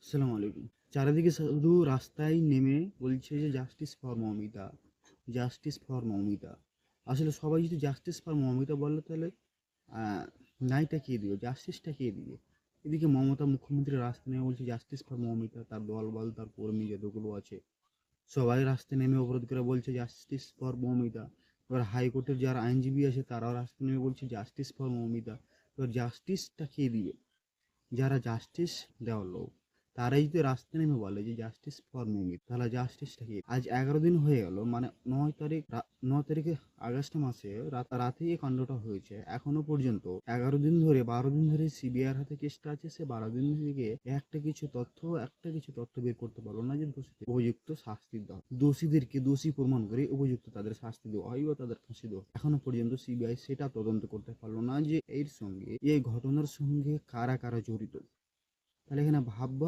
আসসালামু আলাইকুম। চারিদিকে শুধু রাস্তায় নেমে বলছে যে justice for Moumita, justice for Moumita. আসলে সবাই যদি জাস্টিস ফর মৌমিতা বলে তাহলে আ ন্যায়টা কে দিবে? জাস্টিসটা কে দিবে? এদিকে মমতা মুখ্যমন্ত্রী রাস্তায় নেমে বলছে জাস্টিস ফর মৌমিতা। তার দলবল, তার কর্মী যতগুলো আছে সবাই রাস্তায় নেমে অবরোধ করে বলছে জাস্টিস ফর মৌমিতা। এবার হাইকোর্টের যারা আইনজীবী আছে তারাও রাস্তায় নেমে বলছে জাস্টিস ফর মৌমিতা। এবার জাস্টিসটা কে দিবে? যারা জাস্টিস দেওয়ার লোক তারাই যদি রাস্তায় নেমে বলে যে জাস্টিস ফর মৌমিতা, তাহলে জাস্টিসটা কি? আজ 11 দিন হয়ে গেল, মানে 9 তারিখ, 9 তারিখে আগস্ট মাসে রাতে এই কাণ্ডটা হয়েছে। এখনো পর্যন্ত 11 দিন ধরে, 12 দিন ধরে সিবিআইয়ের হাতে কেসটা আছে। সে 12 দিন থেকে একটা কিছু তথ্য বের করতে পারলো না যে দোষীদের উপযুক্ত শাস্তি দেওয়া, দোষীদেরকে দোষী প্রমাণ করে উপযুক্ত তাদের শাস্তি দেওয়া হয় বা তাদের ফাঁসি দেওয়া। এখনো পর্যন্ত সিবিআই সেটা তদন্ত করতে পারলো না যে এই ঘটনার সঙ্গে কারা কারা জড়িত। তাহলে এখানে ভাববার